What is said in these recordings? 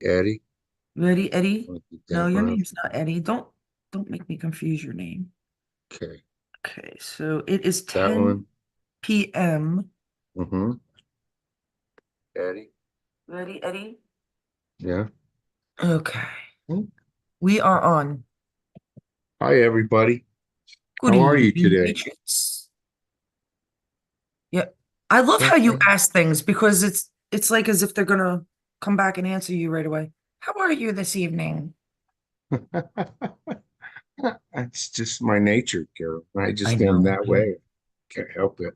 Eddie. Ready, Eddie? Like No, your Deborah. name's not Eddie. Don't make me confuse your name. Okay. Okay, so it is That one. 10 p.m. Mm-hmm. Eddie. Ready, Eddie? Yeah. Okay. Hmm. We are on. Hi, everybody. Good How are you evening, today? Patriots. Yeah. I love how you Okay. ask things because it's like as if they're gonna come back and answer you right away. How are you this evening? That's just my nature, Carol. I I just am know. that way. Can't help it.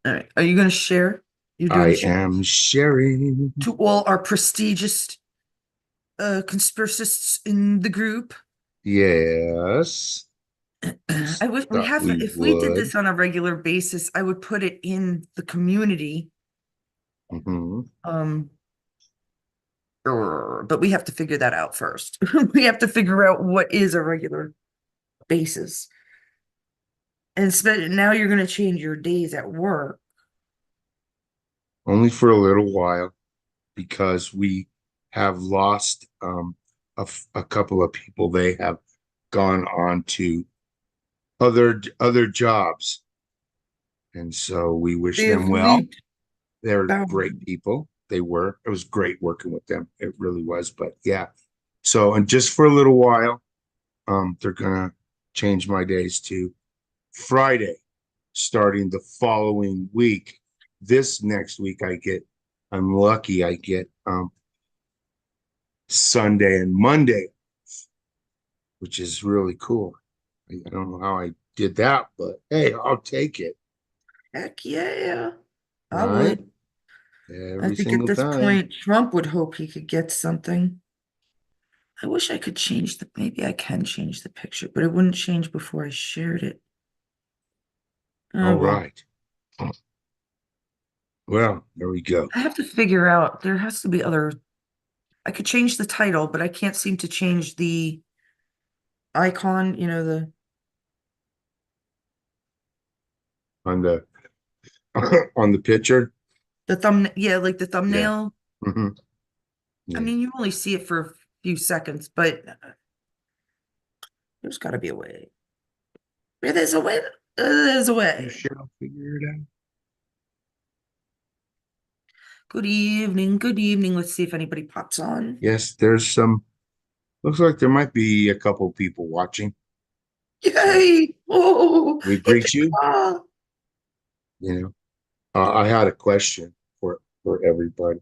All right. Are you gonna share? You're doing the I share am sharing. to all our prestigious conspiracists in the group. Yes. I wish we Thought have we if we did would. this on a regular basis, I would put it in the community. Hmm. Um, but we have to figure that out first. We have to figure out what is a regular basis. And now you're going to change your days at work. Only for a little while because we have lost a couple of people. They have gone on to other jobs, and so we wish They have them well. leaped They're great boundaries. people. They were. It was great working with them. It really was. But yeah. So and just for a little while, they're gonna change my days to Friday, starting the following week. This next week, I'm lucky. I get Sunday and Monday, which is really cool. I don't know how I did that, but hey, I'll take it. Heck yeah, I Right? would. I Every think at single this time. point, Trump would hope he could get something. I wish I could change maybe I can change the picture, but it wouldn't change before I shared it. Oh, All well. right. Well, there we go. I have to figure out, there has to be other, I could change the title, but I can't seem to change the icon, On the on the picture. the thumb, yeah, like the Yeah. thumbnail. Hmm. I Yeah. mean, you only see it for a few seconds, but there's got to be a way. Where there's a way, there's a You way. sure I'll figure it out? Good evening, good evening. Let's see if anybody pops on. Yes, there's some. Looks like there might be a couple people watching. So Yay! Oh, we it's greet you. a You know, I had a question for everybody.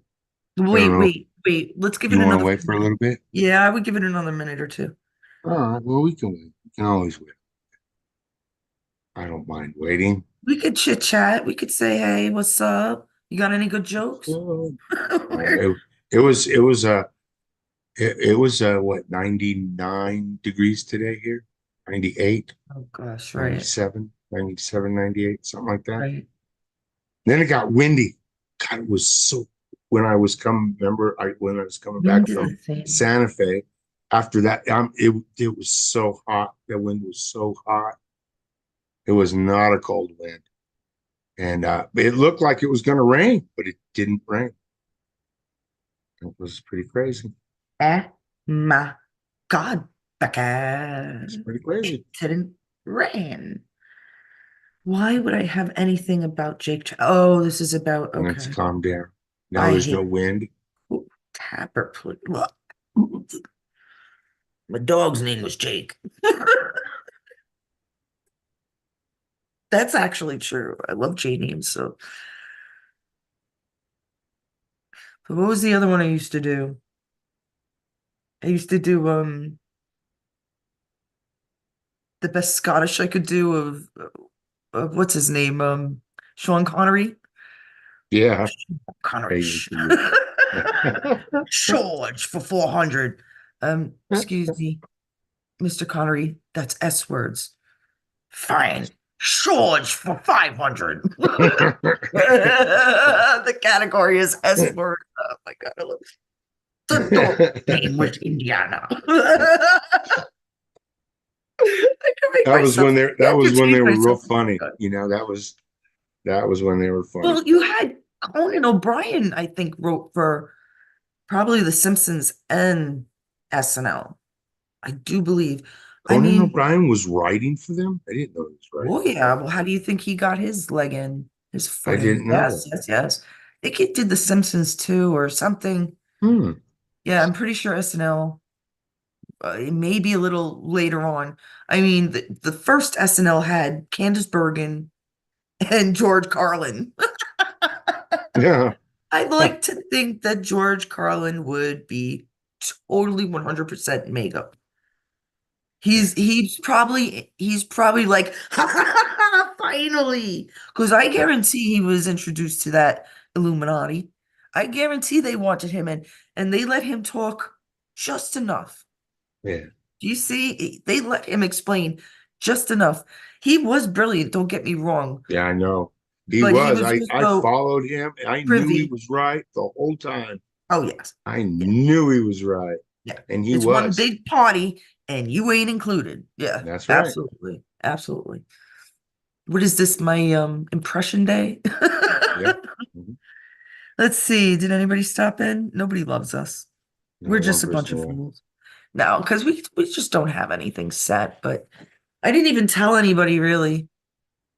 I don't wait, know. wait, wait. Let's give it You want to another wait for a minute. little bit? Yeah, I would give it another minute or two. All right. Well, we can wait. We can always wait. I don't mind waiting. We could chit chat. We could say, hey, what's up? You got any good jokes? So, Where- it was what 99 degrees today here. 98, Oh gosh, right, 97, 97, 98, something like that. right. Then it got windy. God, it was so when I was coming, remember when I was coming back Wind is from the thing. Santa Fe after that, it was so hot. The wind was so hot. It was not a cold wind. And it looked like it was going to rain, but it didn't rain. It was pretty crazy. Oh my God, It's Becca. pretty It crazy. didn't rain. Why would I have anything about Jake? Oh, this is about, And it's okay. calmed down. Now I there's no hate wind. Tapper. My dog's name was Jake. That's actually true. I love J names. So, but what was the other one I used to do? I used to do the best Scottish I could do of what's his name? Sean Connery. Yeah. Connery. Hey, you. George for 400. Excuse me, Mr. Connery. That's S words. Fine. George for 500. The category is S word. Oh my God. I love the dog name was Indiana. I can make myself That was when they entertain were real myself. funny. That was when they were funny. Well, you had Conan O'Brien, I think, wrote for. Probably The Simpsons and SNL. I do believe. I Conan mean, O'Brien was writing for them? I didn't know he was writing oh for yeah. them. Well, how do you think he got his leg in, his I footing? didn't know. Yes, yes, yes. I think he did The Simpsons too, or something. Hmm. Yeah, I'm pretty sure SNL. It may be a little later on. I mean, the first SNL had Candace Bergen and George Carlin. Yeah. I'd like to think that George Carlin would be totally 100% makeup. He's probably like finally, because I guarantee he was introduced to that Illuminati. I guarantee they wanted him in, and they let him talk just enough. Yeah. Do you see? They let him explain just enough. He was brilliant, don't get me wrong, Yeah, I know. He but he was. was I just I so followed him. I knew he privy. was right the whole time. Oh yes, I yeah, knew he was right. yeah. And he It's one was. big party, and you ain't included. Yeah, That's right. absolutely, absolutely. What is this? My impression day? Yeah. Mhm. Let's see. Did anybody stop in? Nobody loves us. No, We're one just a bunch person of left. fools. No, because we just don't have anything set. But I didn't even tell anybody really.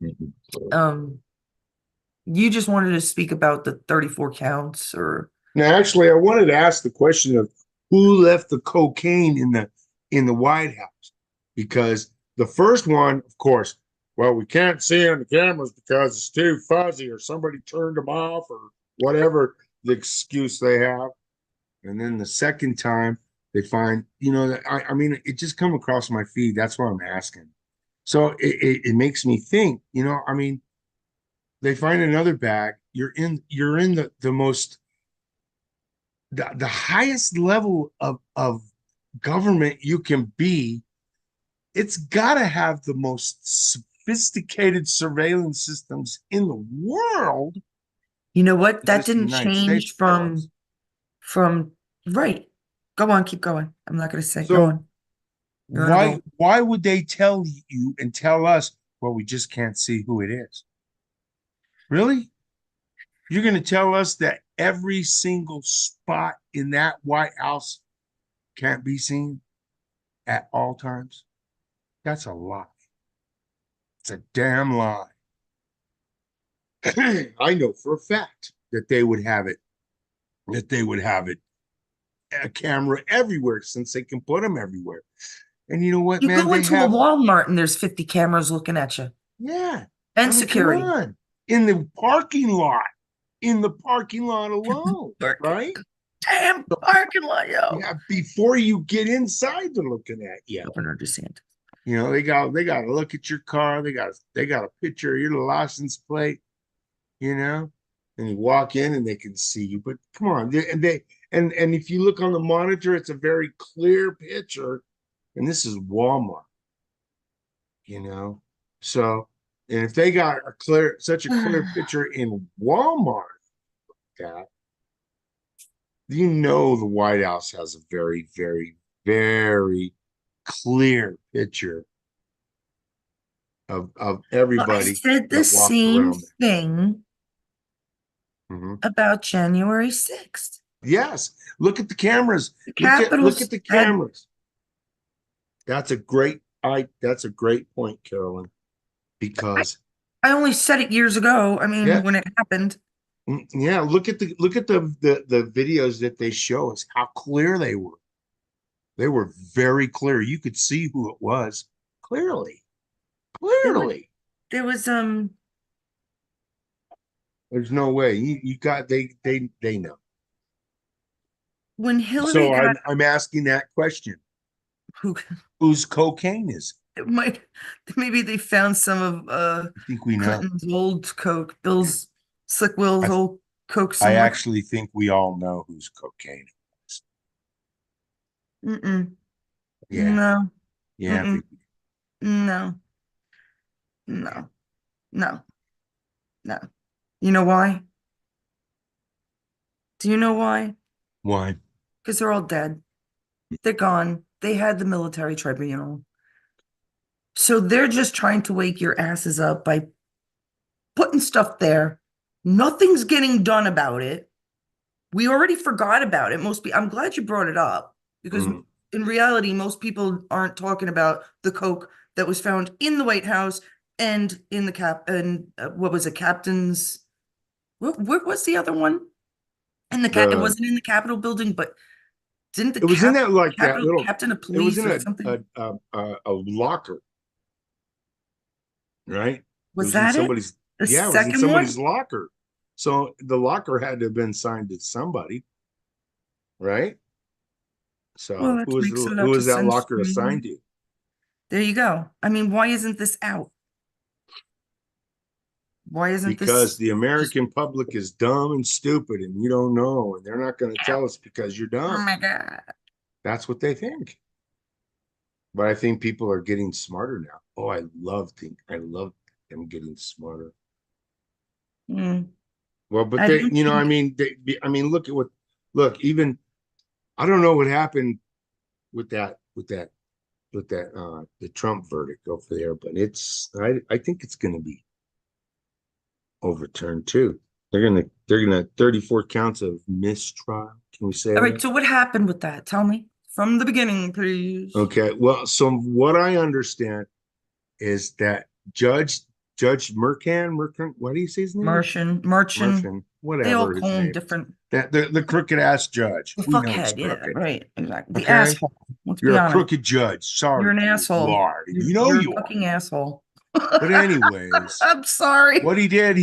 Mhm. Um, you just wanted to speak about the 34 counts, or Now, actually, I wanted to ask the question of who left the cocaine in the White House, because the first one, of course, well, we can't see on the cameras because it's too fuzzy, or somebody turned them off, or whatever the excuse they have. And then the second time they find, I mean, it just come across my feed. That's what I'm asking. So it makes me think, I mean, they find another bag. You're in the most the highest level of government you can be. It's got to have the most sophisticated surveillance systems in the world. you know what? It's That just the didn't United States, change of course. from right. Go on, keep going. I'm not gonna say go So on. You're on a why roll. why would they tell you and tell us, well, we just can't see who it is? Really? You're going to tell us that every single spot in that White House can't be seen at all times? That's a lie. It's a damn lie. I know for a fact that they would have it, a camera everywhere, since they can put them everywhere. And you know what, You man? go They into a have, Walmart and there's 50 cameras looking at you yeah. I and mean, come security. on. In the parking lot, in the parking lot alone, Parking. right? Damn So, parking lot, yo. yeah, before you get inside, they're looking at you. Governor DeSantis. They got to look at your car. They got a picture of your license plate, you know, and you walk in and they can see you. But come on, and if you look on the monitor, it's a very clear picture. And this is Walmart, you know. So, and if they got such a clear picture in Walmart, that the White House has a very, very, very clear picture of I everybody said the that walks same around there. thing Mhm. about January 6th. Yes, look at the cameras. The Look at Capitals the had, cameras. That's a great point, Carolyn, I, because I only said it years ago. I mean, yeah, when it happened. yeah, look at the videos that they show us, how clear they were. They were very clear. You could see who it was clearly. There was, Clearly. there was, There's no way. You got they know. when Hillary So got, I'm asking that question. who, Whose cocaine is it? it might, maybe they found some of, I think we know. Clinton's old Coke, Slick Will's I old Coke I somewhere. actually think we all know whose cocaine it is. Mm-mm. Yeah. No. Yeah, I Mm-mm. think No. No. No. No. You know why? Do you know why? why? Because they're all dead. They're gone. They had the military tribunal. So they're just trying to wake your asses up by putting stuff there. Nothing's getting done about it. We already forgot about it. I'm glad you brought it up because Mm. in reality, most people aren't talking about the coke that was found in the White House and in the and what was it, Captain's? What was the other one? In the it The wasn't in the Capitol building, but didn't the it was in that like that Capitol little. captain of It was police in or something? a locker, right? It Was was in that it? somebody's. The Yeah, it was in second somebody's one? locker. So the locker had to have been signed to somebody, right? Well, So that makes a who lot of was that sense to locker me. assigned to? There you go. I mean, why isn't this out? Why isn't Because this the just, American public is dumb and stupid, and you don't know, and they're not going to out? tell us because you're Oh dumb. my God. That's what they think. But I think people are getting smarter now. Oh, I love them getting smarter. Mm, Well, but I they, don't I think mean, look at look, even I don't know what happened with the Trump verdict over there, but I think it's going to be overturned too. They're gonna 34 counts of mistrial. Can we say all right, that? so what happened with that? Tell me from the beginning, please. Okay. Well, so what I understand is that Judge Mercan, what do you say his name? Martian, Merchan, they all whatever his call him name is. different. That the crooked ass judge. The We know he's fuckhead, yeah, crooked. right, exactly. The Okay. asshole. Let's You're be a honest. crooked judge. You're Sorry, an you asshole. are. And you know You're a you are. fucking asshole. But anyways, I'm sorry. what he I'm did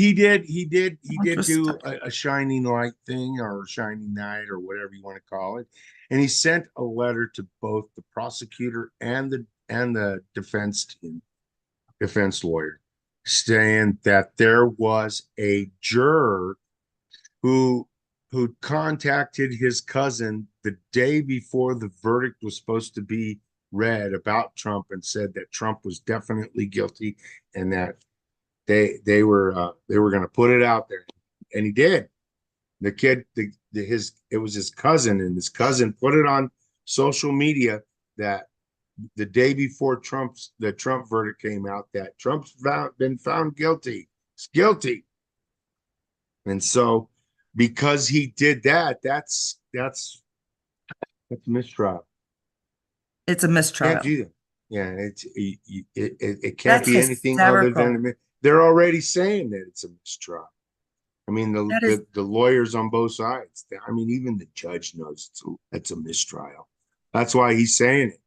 just do a shining light thing or a shining night or whatever you want to call it. And he sent a letter to both the prosecutor and the defense lawyer, saying that there was a juror who contacted his cousin the day before the verdict was supposed to be read about Trump and said that Trump was definitely guilty and that they were going to put it out there, and he did. The kid, his it was his cousin, and his cousin put it on social media that the day before the Trump verdict came out that been found guilty. It's guilty, and so because he did that, that's mistrial. it's a Can't mistrial. do that. Yeah, it can't That's be anything other hysterical. than they're already saying that it's a mistrial. I mean, That is the lawyers on both sides. I mean, even the judge knows it's a mistrial. That's why he's saying it,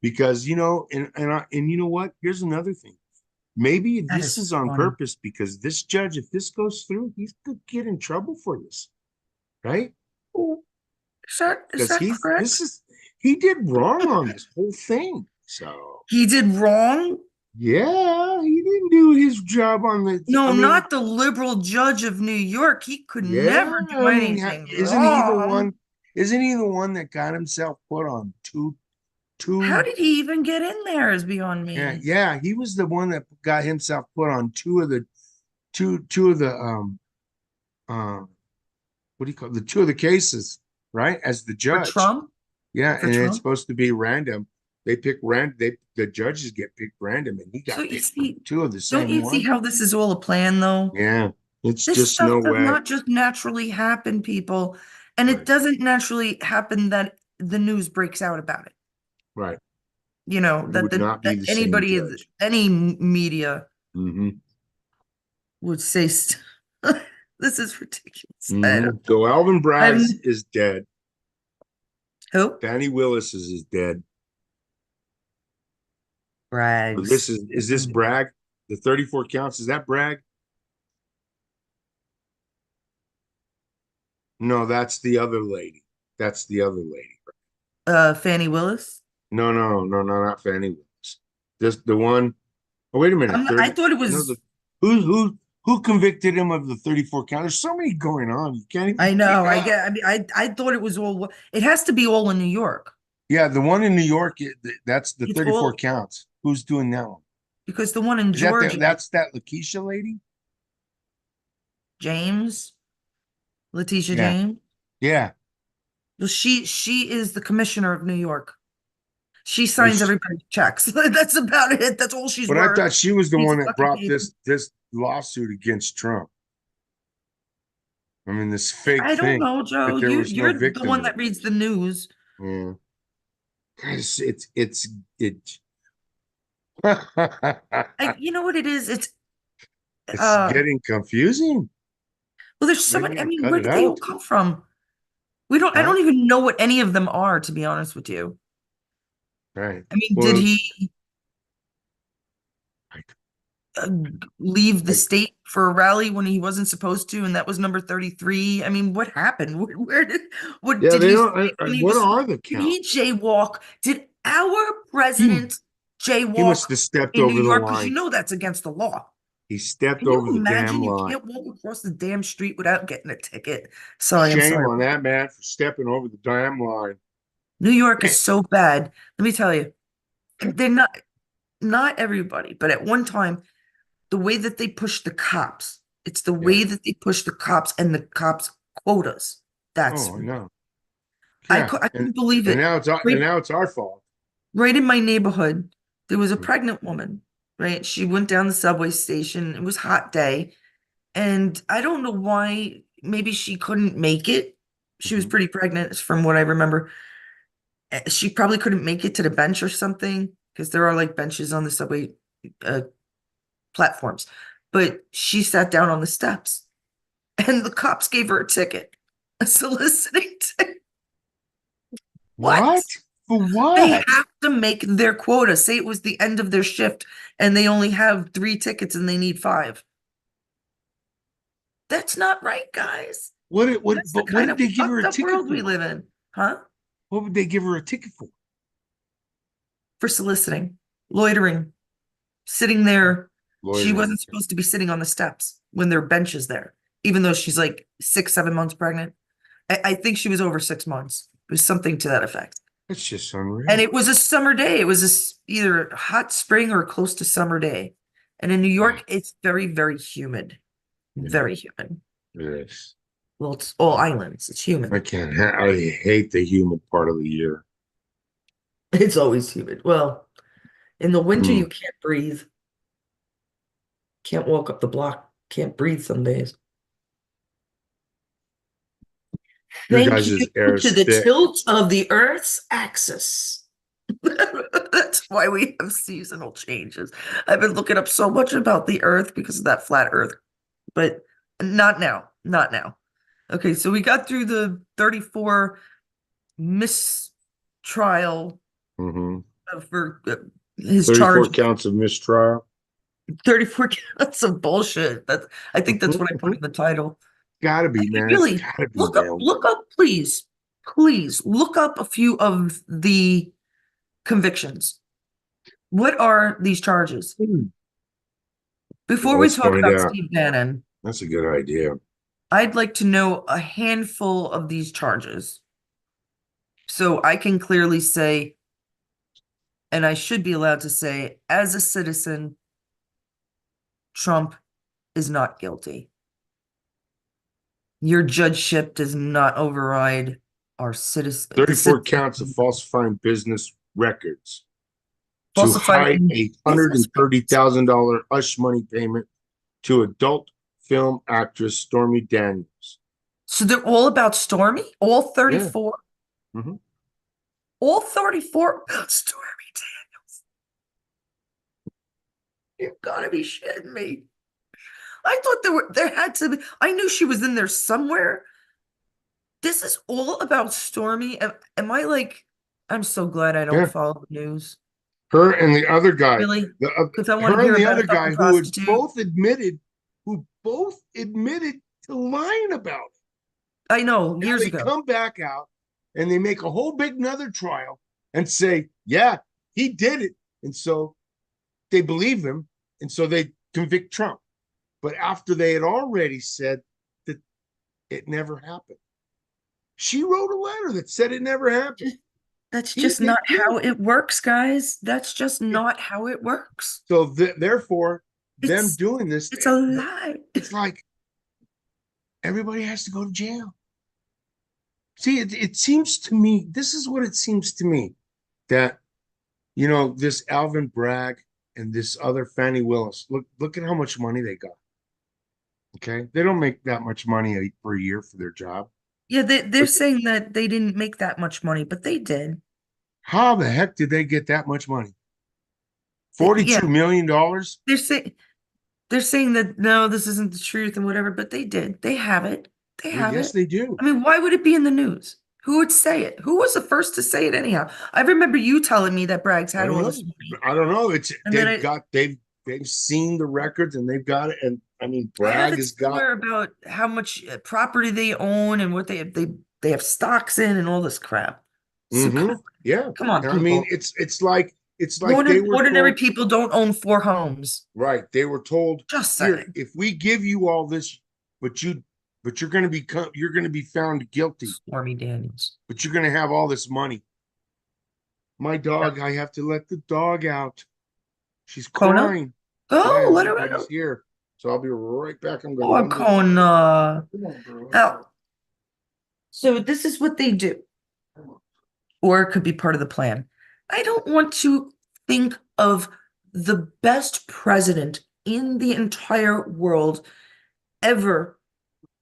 because and you know what? Here's another thing. Maybe that this is is on funny. purpose because this judge, if this goes through, he's gonna get in trouble for this, right? Oh, is Because that correct? he did wrong on this whole thing. So He did wrong? yeah, he didn't do his job on the. I No, mean, not the liberal judge of New York. He could yeah, never do I mean, anything wrong. Isn't he the one that got himself put on How two? did he even get in there is beyond Yeah, me. yeah, he was the one that got himself put on two of the um what do you call it? The two of the cases, right? As the For judge. Trump? Yeah, For and it's Trump? supposed to be random. The judges get picked random, and he So got you picked for see, two of the don't same you see one. how this is all a plan, though? Yeah, it's This just stuff no does way. not just naturally happen, people. And it Right, doesn't naturally happen that the news breaks out about it. right. You know, It would not be that the same anybody, judge. any media Hmm. would say, this is ridiculous. So Alvin Braggs I'm is dead. who? Danny Willis is dead. So Brags. this is this Bragg? The 34 counts, is that Bragg? No, that's the other lady. That's the other lady. Fannie Willis. Not Fannie Willis. Just the one. Oh, wait a minute. I 30. thought it No, the was. who convicted him of the 34 count? There's so many going on. You can't even I keep know. up. I mean, I thought it was all. It has to be all in New York. Yeah, the one in New York, that's the It's 34 all counts. Who's doing that one? because the one in Is that Georgia, that's that Lakeisha lady? James, Letitia Yeah. James. Yeah. Well, she is the commissioner of New York. She signs Was everybody's checks. That's about it. That's all she's but I worth. thought she was the Piece one of that fucking brought paper. this lawsuit against Trump. I mean, this fake I don't thing know, Joe. that there was no You're the victim one there. that reads the news. Yeah. Guys, it You know what it is? it's Uh getting confusing. well, there's so Maybe many. we I gotta mean, cut where it did they all out. come from? We don't. I Huh? don't even know what any of them are, to be honest with you. Right. I mean, did Well, he I, uh, leave the I, state for a rally when he wasn't supposed to, and that was number 33? I mean, what happened? Where did what yeah, did they he don't. say when he What was? are the Did counts? he jaywalk? Did our He president he jaywalk must have stepped in New over the York? Because you line. know that's against the law. He stepped Can you over the imagine? damn You line. can't walk across the damn street without getting a ticket. Sorry, I'm Shame sorry. on that man for stepping over the damn line. New York Eh, is so bad. Let me tell you, they're not everybody, but at one time, the way that they push the cops, it's the Yeah. way that they push the cops and the cops quotas. That's Oh, I know. I Yeah. could I couldn't believe it. And Right, now it's our fault. right in my neighborhood, there was a Mm, pregnant woman, right? She went down the subway station. It was a hot day, and I don't know why. Maybe she couldn't make it. She was mhm. pretty pregnant, from what I remember. She probably couldn't make it to the bench or something because there are like benches on the subway uh, platforms. But she sat down on the steps and the cops gave her a ticket, a soliciting ticket. What? What? For They what? have to make their quota. Say it was the end of their shift and they only have 3 tickets and they need 5. That's not right, guys. That's the But what kind did of they give her fucked a up ticket world we for? live in, huh? What would they give her a ticket for? For soliciting, loitering, sitting there. She Loitering. wasn't supposed to be sitting on the steps when there are benches there, even though she's like 6, 7 months pregnant. I think she was over 6 months. It was something to that effect. That's just And unreal. it was a summer day. It was either a hot spring or close to summer day. And in New Yeah, York, it's very, very humid. yeah, Very humid. it is. Well, it's all islands. It's I humid. can't. I hate the humid part of the year. It's always humid. Well, in the winter, Mm. you can't breathe. Can't walk up the block. Can't breathe some days. Your Thank guys' you air to is the thick. tilt of the Earth's axis. That's why we have seasonal changes. I've been looking up so much about the Earth because of that flat Earth, but not now. Not now. Okay, so we got through the 34 mistrial Hmm. for his 34 charge, counts of mistrial. 34 counts of bullshit. I think that's what I put in the title. Gotta I be, mean, man. It's really, gotta be, man. look up, please, please look up a few of the convictions. What are these charges? Hmm. Yeah, Before we let's talk find about out. Steve Bannon, That's a good idea. I'd like to know a handful of these charges so I can clearly say, and I should be allowed to say, as a citizen, Trump is not guilty. Your judgeship does not override our citizen, the 34 citizen counts of falsifying business records to hide falsifying a business records. $130,000 hush money payment to adult film actress Stormy Daniels. So they're all about Stormy? All Yeah. 34? Hmm. All 34 about Stormy Daniels. You've got to be shitting me. I thought there had to be, I knew she was in there somewhere. This is all about Stormy. Am I like, I'm so glad I don't Yeah. follow the news. Her and the other guy, Really? the Because I want to her and hear the about a other fucking guy prostitute. who both admitted to lying about it. I know, Now years they ago. come back out and they make a whole big another trial and say, yeah, he did it. And so they believe him. And so they convict Trump. But after they had already said that it never happened, she wrote a letter that said it never happened. That's He just not did how too. it works, guys. That's just not how it works. So therefore, them It's doing this, it's a lie. it's like everybody has to go to jail. See, it seems to me, this is what it seems to me that, this Alvin Bragg and this other Fannie Willis, look at how much money they got. Okay, they don't make that much money per year for their job. Yeah, they're But saying that they didn't make that much money, but they did. how the heck did they get that much money? Yeah, $42 million? they're saying they're saying that no, this isn't the truth and whatever, but they did. They have it. They Well, have yes, it. they do. I mean, why would it be in the news? Who would say it? Who was the first to say it anyhow? I remember you telling me that Braggs I had don't all this know. money. I don't know. It's And then they've seen the records and they've got it. And I mean, I have Bragg it has got. somewhere about how much property they own and what they have stocks in and all this crap. So Hmm. Yeah. come on, I mean, people. it's like they were Ordinary told, people don't own four homes. right? They were told, Just here, saying. if we give you all this, but you're gonna be found guilty, Stormy Daniels. but you're gonna have all this money. My dog, I have to let the dog out. She's Kona? crying. Yeah, Go, let her everybody's out. here. So I'll be right back. I'm gonna Poor run to the dog. Kona. Come on, girl. Oh, so this is what they do, or it could be part of the plan. I don't want to think of the best president in the entire world, ever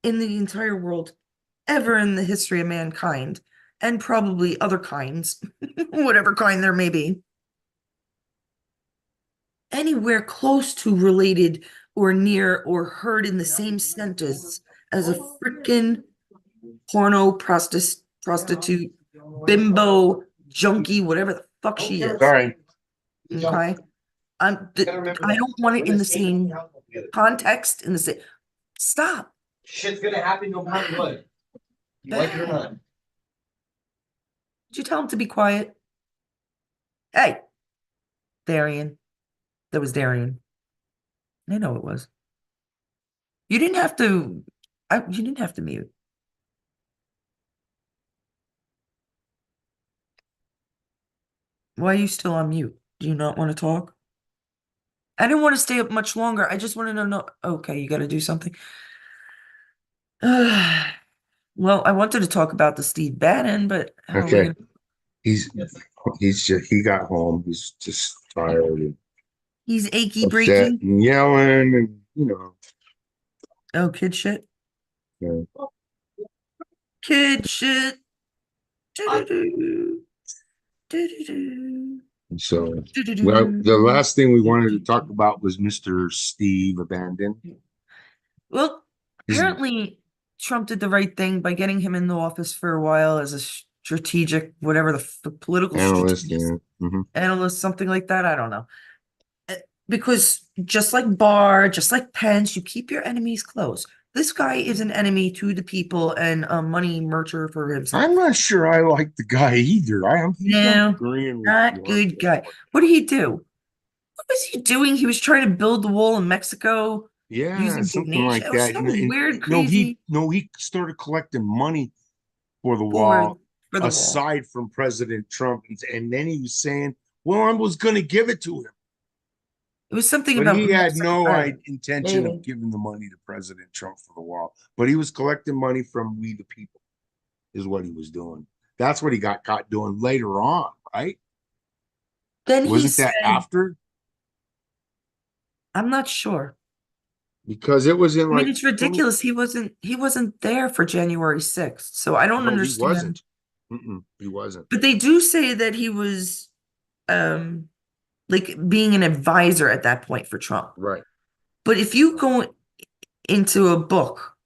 in the entire world, ever in the history of mankind, and probably other kinds, whatever kind there may be, anywhere close to related or near or heard in the same sentence as a freaking porno prostitute, bimbo, junkie, whatever the fuck she is. Sorry. Okay. I don't want it in the same context, in the same. Stop. Shit's gonna happen no matter what. You like it or not. Did you tell him to be quiet? Hey, Darian. That was Darian. I know it was. You didn't have to. You didn't have to mute. Why are you still on mute? Do you not want to talk? I didn't want to stay up much longer. I just wanted to know. Okay, you got to do something. Well, I wanted to talk about the Steve Bannon, but how are we Okay. gonna? He's he got home. He's just tired and He's achy upset breaky. and yelling and Oh, kid shit. you Kid shit. Do-do-do. Do-do-do. so well, the Do-do-do. last thing we wanted to talk about was Mr. Steve Abandon. Well, He's apparently Trump did the right thing by getting him in the office for a while as a strategic, whatever the political analyst, strategist, yeah. Hmm. analyst, something like that. I don't know. Because just like Barr, just like Pence, you keep your enemies close. This guy is an enemy to the people and a money mercher for I'm himself. not sure I like the guy either. He's not No, agreeing with you not on good this guy. one. What did he do? What was he doing? He was trying to build the wall in Mexico Yeah, using something donation. like It was that. some weird, No, crazy he started collecting money for the for wall for the wall. aside from President Trump. And then he was saying, well, I was going to give it to him. It was something But about he had Mexico. no I don't know. intention of Maybe. giving the money to President Trump for the wall. But he was collecting money from we the people, is what he was doing. That's what he got caught doing later on, right? Then he Wasn't that said, after? I'm not sure. Because it was in I mean, like it's 20. ridiculous. He wasn't there for January 6th. So I don't No, he understand. wasn't. He wasn't. But they do say that he was um like being an advisor at that point for Trump. Right. But if you go into a book,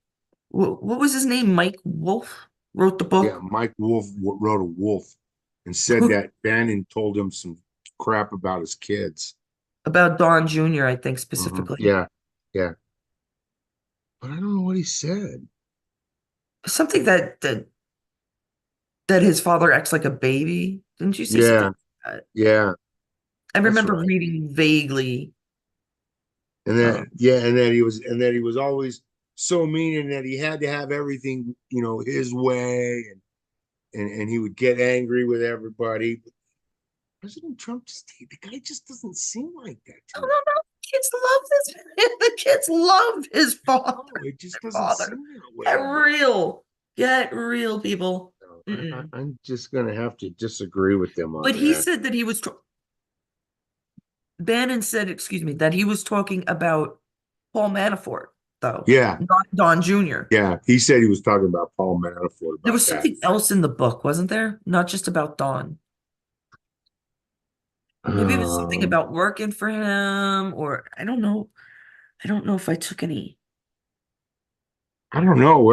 what was his name? Mike Wolf wrote the Yeah, book Mike Wolf wrote a wolf and said that Bannon told him some crap about his kids. about Don Jr., I think specifically. Yeah, yeah. But I don't know what he said. Something that his father acts like a baby. Didn't you say something Yeah, like that? yeah, I that's remember right. reading vaguely. And then Um, yeah, and then he was always so mean and that he had to have everything, his way and he would get angry with everybody. But President Trump the guy just doesn't seem like that to no, no, me. no. Kids love this. The kids love his father. No, it just Their doesn't father. seem that Get way. real. Get real, people. No, Mm-mm. I'm just gonna have to disagree with them on But he that. said that Bannon said, excuse me, that he was talking about Paul Manafort. though. Yeah, Not Don Jr. yeah. He said he was talking about Paul Manafort There about was that. something else in the book, wasn't there? Not just about Don. Maybe it was something Um, about working for him, or I don't know. I don't know if I took any. I don't know.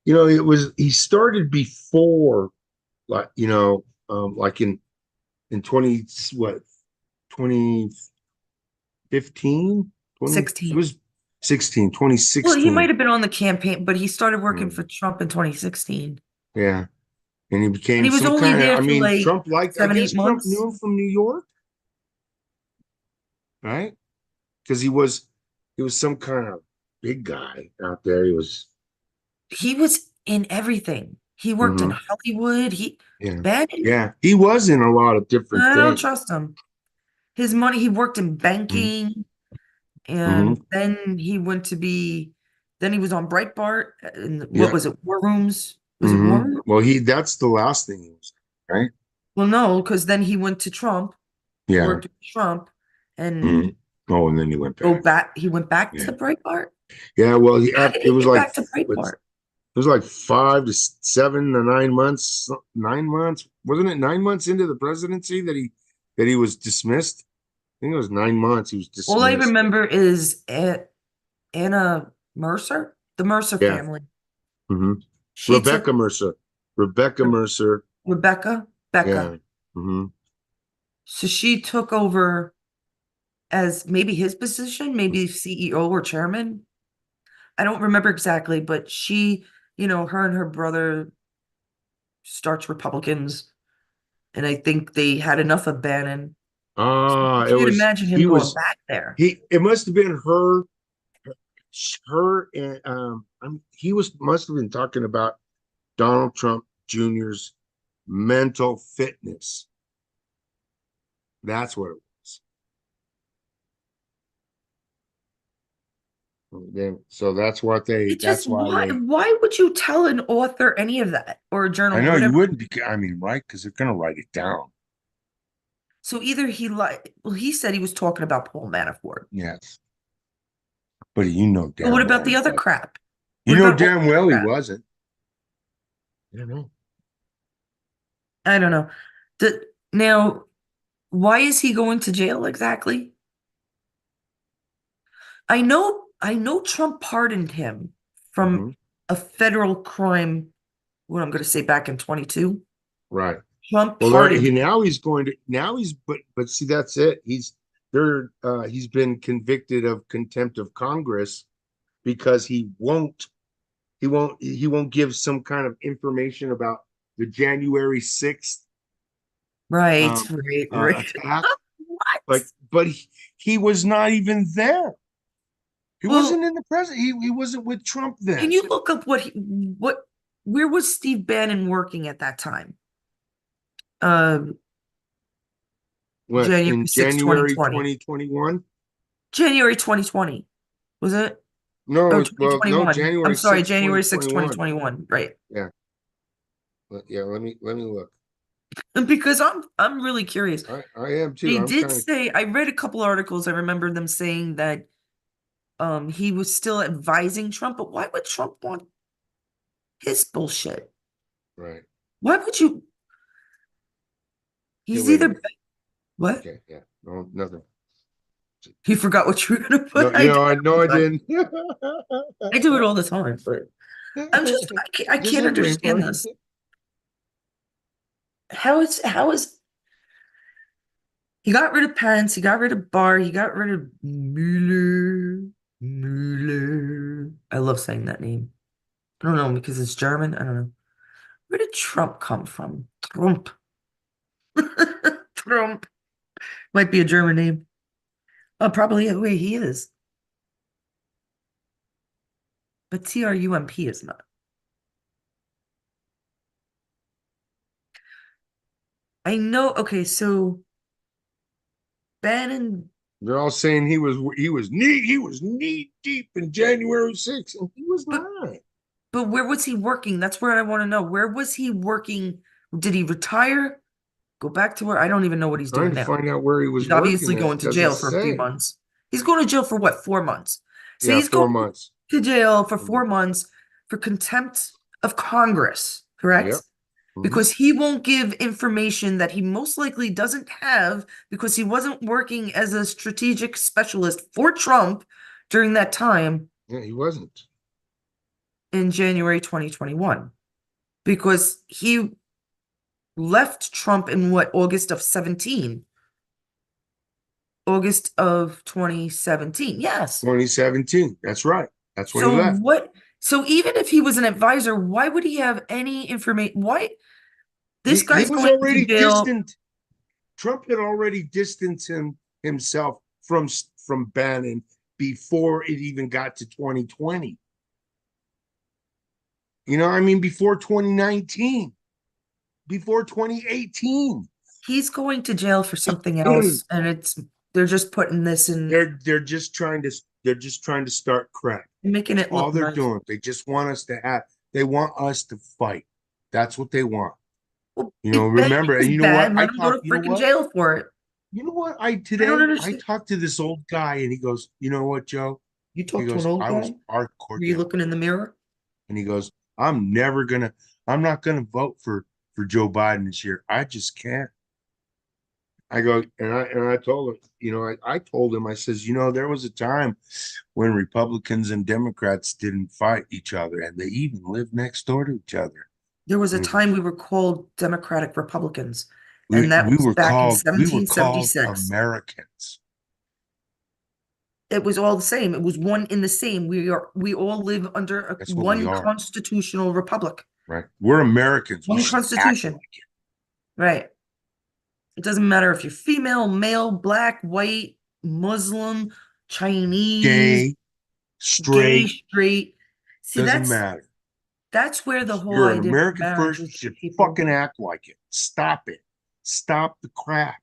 It was he started before, like like in 20 what 2015 20 it 16. was 16 Well, he might 2016. have been on the campaign, but he started working Mm, for Trump in 2016. yeah, and he And became he was some only kind of. there I for mean, like Trump liked. I seven, guess eight Trump knew months. him from New York, right? Because he was some kind of big guy out there. He was. He was in everything. He worked in Hmm. Hollywood. Yeah, Bannon, yeah. He was in a lot of different I don't things. trust him. His money, he worked in Hmm. banking, Hmm. and then he was on Breitbart, and what Yeah. was it, War Rooms? Was it War Hmm. Room? Well, that's the last thing he was, right? Well, no, because then he went to Trump, Yeah. worked with Trump, and Hmm. Oh, and then he went back. he went back Yeah. to Breitbart. Yeah. Well, How did it he was get like back to it Breitbart? was like 5 to 7 to 9 months. 9 months, wasn't it? 9 months into the presidency that he was dismissed. I think it was 9 months. He was All I dismissed. remember is Anna Mercer, the Mercer Yeah. family. Hmm. She Rebecca took Mercer. Rebecca Mercer. Rebecca, Becca. Yeah. Hmm. So she took over as maybe his position, maybe CEO or chairman. I don't remember exactly, but her and her brother starts Republicans, and I think they had enough of Bannon. So I It can't was imagine him he going was back there. it must have been her and he must have been talking about Donald Trump Jr.'s mental fitness. That's what it was. Then so It just that's why they. why would you tell an author any of that, or a I journalist, know you whatever? wouldn't be. I mean, right? Because they're gonna write it down. So either he said he was talking about Paul Manafort. Yes, but you know But what damn about well the he other was. crap? You What know about all damn the well he crap? wasn't. I don't know. I don't know. Now, why is he going to jail exactly? I know Trump pardoned him Hmm. from a federal crime, what I'm going to say back in 22. Right. Trump Well, pardoned him. now he's going to now he's but see that's it. He's been convicted of contempt of Congress because he won't give some kind of information about the January 6th Right, um right, right. attack. What? But he was not even there. He Well, wasn't in the president. He wasn't with Trump can then. you look up where was Steve Bannon working at that time? Um, What January in 6, twenty January twenty. 2021? January 2020, was it? No, Oh, no, 2021. I'm January sorry, 6th, January 6, 2021. 2021. Right. Yeah. Yeah, let me look. Because I'm really curious. I am too. They I'm did kind of. say, I read a couple articles. I remember them saying that he was still advising Trump, but why would Trump want his bullshit? Right. Why would you? Okay, He's wait a either minute. what? Okay, yeah. No, nothing. You forgot what you were gonna No, put. I do I it all know the I time. didn't. I do it all the time, but I Just can't a brain understand fart. this. How is he got rid of Pence, he got rid of Barr, he got rid of Mueller. Mueller. I love saying that name. I don't know because it's German. I don't know. Where did Trump come from? Trump. Trump. Might be a German name. Oh, probably the way he is. But Trump is not. I know. Okay, so Bannon, They're all saying he was knee deep in January 6th, and he was but not. where was he working? That's where I want to know. Where was he working? Did he retire? Go back to where I don't even know what he's Trying doing to now. find out where he was He's working obviously at. going It to doesn't jail for a few say. months. He's going to jail for what, 4 months? So Yeah, he's 4 months. to jail for 4 4 months. months for contempt of Congress, Yep. correct? Mhm. Because he won't give information that he most likely doesn't have because he wasn't working as a strategic specialist for Trump during that time Yeah, he wasn't. in January 2021. Because he left Trump in what, August of 17? August of 2017. Yes. 2017. That's right. That's when he So left. what? So even if he was an advisor, why would he have any information? Why? This He guy's was going to already jail. distant. Trump had already distanced himself from Bannon before it even got to 2020. You know, I mean, before 2019, before 2018. He's going to jail for something else, and they're just putting this in, They're just trying to start crap. making That's it all look they're nice. doing. They just want us to have. They want us to fight. That's what they want. Well, You know, if Bannon remember, and is you know what? bad, let him go to You know freaking what? jail for it. You know what? I don't I understand. talked to this old guy and he goes, you know what, Joe? You He talk to an goes, old I was guy? hardcore Were you down. looking in the mirror? And he goes, I'm not gonna vote for Joe Biden this year. I just can't. I go, and I told him, you know, I told him, I says, you know, there was a time when Republicans and Democrats didn't fight each other and they even lived next door to each other. There was a And he goes, time we were called Democratic Republicans, and that we was were back in called 1776. Americans. It was all the same. It was one in the same. We all live under That's what we one are, constitutional republic. right? We're Americans. We One should act constitution. like it. Right. It doesn't matter if you're female, male, black, white, Muslim, Chinese, Gay, gay, straight, straight. See, doesn't matter. that's where the whole You're an idea of American marriage first. is You for should people. fucking act like it. Stop it. Stop the crap.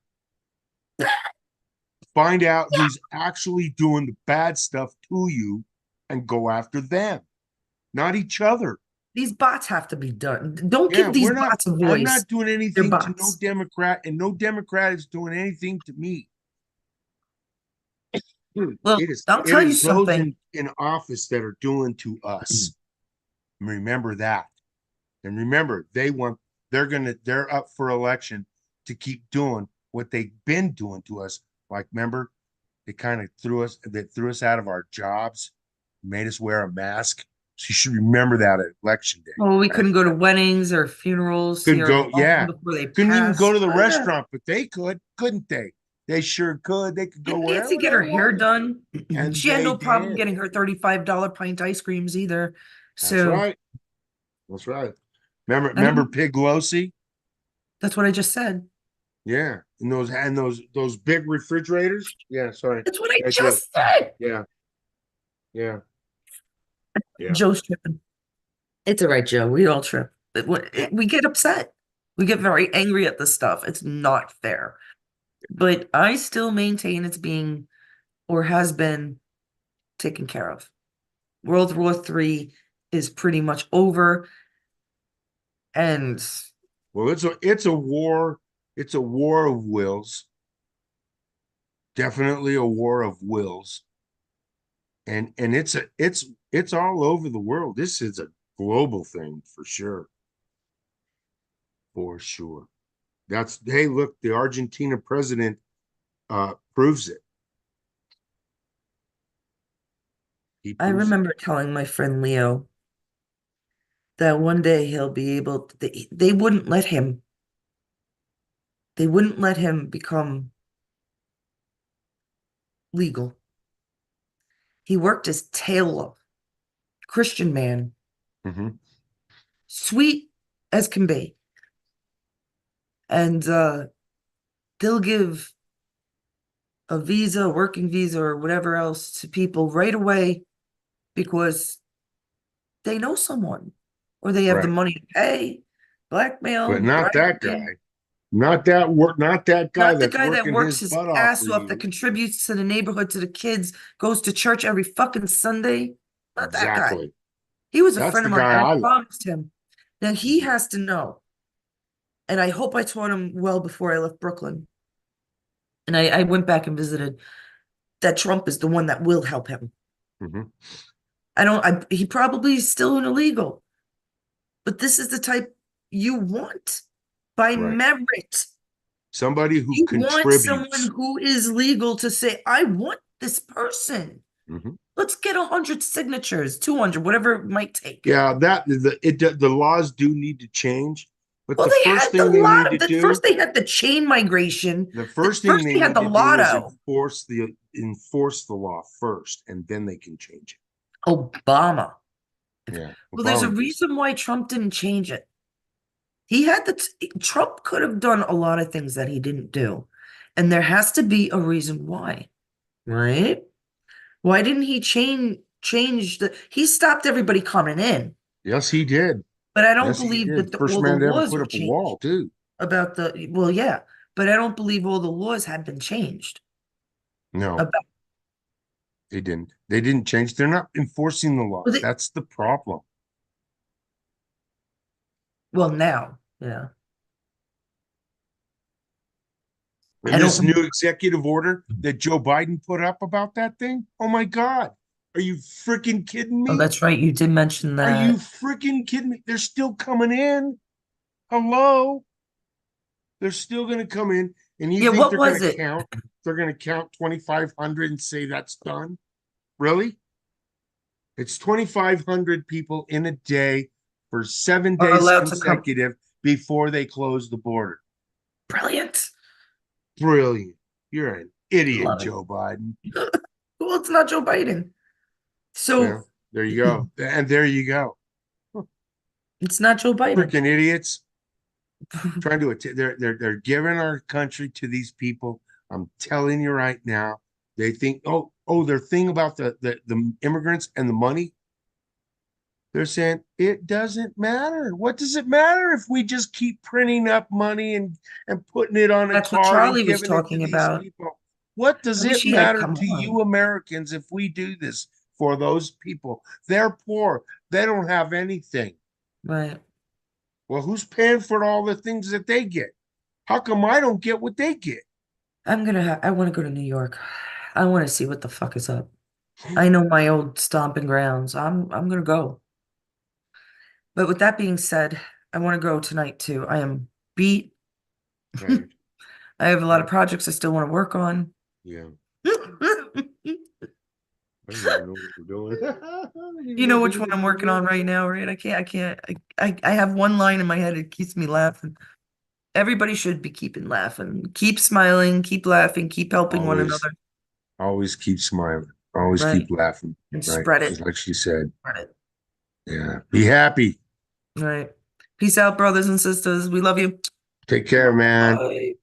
Find out who's actually doing the bad stuff to you and go after them, not each other. These bots have to be done. Don't Yeah, give these bots a I'm voice. not doing They're anything to no bots. Democrat, and no Democrat is doing anything to me. Well, I'll It tell you is those something. in office that are doing to us. Remember that. And remember, they're up for election to keep doing what they've been doing to us. Like, remember, they threw us out of our jobs, made us wear a mask. So you should remember that at election day. Well, we Right? couldn't go to weddings or funerals Couldn't here in go, yeah. Boston before they Couldn't even go passed. to the Oh, yeah. restaurant, but they could, couldn't they? They sure could. They could go Didn't wherever Nancy get they her hair wanted. done? And She had they no problem did. getting her $35 pint ice creams either. That's So right. That's right. I Remember don't, Pig Losi? that's what I just said. Yeah. And those big refrigerators. Yeah, sorry. That's what I Yeah, Joe. just said. Yeah. Yeah. Yeah. Joe's tripping. It's all right, Joe. We all trip. We get upset. We get very angry at this stuff. It's not fair. But I still maintain it's being or has been taken care of. World War III is pretty much over. And Well, it's a war. It's a war of wills. Definitely a war of wills. And it's all over the world. This is a global thing for sure. For sure. That's hey, look, the Argentina president proves it. He I proves it. remember telling my friend Leo that one day he'll be able to, they wouldn't let him. They wouldn't let him become legal. He worked as tailor, Christian man, Mhm. sweet as can be. And they'll give a visa, working visa, or whatever else to people right away because they know someone or they have the Right. money to pay, blackmail, But not that bribery. guy. Not that guy Not the that's guy that working his works his butt off ass for off, that you. contributes to the neighborhood, to the kids, goes to church every fucking Sunday. Not that guy. Exactly. He was a That's friend the of mine, guy and I I like. promised him. Now he has to know, and I hope I taught him well before I left Brooklyn. And I went back and visited that Trump is the one that will help him. Mhm. He probably is still an illegal, but this is the type you want by Right. merit. Somebody who You want someone contributes. who is legal to say, I want this person. Mhm. Let's get 100 signatures, 200, whatever it might take. Yeah, the laws do need to change, but Well, the they first had the thing they need to lot. do, First they had the chain migration. the first thing First they they had need the to do is lotto. enforce the law first, and then they can change Obama. it. Yeah, Well, there's a Obama did. reason why Trump didn't change it. Trump could have done a lot of things that he didn't do. And there has to be a reason why, right? Why didn't he he stopped everybody coming in, Yes, he did. but I don't Yes, he believe that did. First all the man to ever laws put were up a wall, changed too. well, yeah, but I don't believe all the laws had been changed No, about, they didn't. They didn't change. They're not enforcing the well, laws. That's the problem. now, yeah. And I this don't, new executive order that Joe Biden put up about that thing, oh my God. Are you freaking kidding oh, me? that's right. You did mention Are you that. freaking kidding me? They're still coming in. Hello? They're still going to come in, and you Yeah, think what was it? they're going to count 2,500 and say that's done? Really? It's 2,500 people in a day for 7 Are days allowed to come. consecutive before they close the border. Brilliant. Brilliant. You're an idiot, Love it. Joe Biden. Well, it's not Joe Biden. So Well, there you go. And there you go. it's not Joe Biden. Freaking idiots trying to they're giving our country to these people. I'm telling you right now, they think, their thing about the immigrants and the money. They're saying it doesn't matter. What does it matter if we just keep printing up money and putting it on a That's what card and Charlie was giving it to talking these about. people? What does I wish it he had matter come to on. you Americans if we do this for those people? They're poor. They don't have anything. Right. Well, who's paying for all the things that they get? How come I don't get what they get? I want to go to New York. I want to see what the fuck is up. I know my old stomping grounds. I'm gonna go. But with that being said, I want to go tonight too. I am beat. Right. I have a lot of Yeah. projects I still want to work on. Yeah. I don't even know what we're doing. I don't even You know know if we're which one gonna I'm do working on right now, right? I have one line in my head, it keeps me laughing. Everybody should be keeping laughing. Keep smiling, keep laughing, keep helping one Always, another, always keep smiling. Always keep right? laughing. And Right. spread Just it. like she said. Spread it. Yeah. Be happy. Right. Peace out, brothers and sisters. We love you. Take care, man. Bye.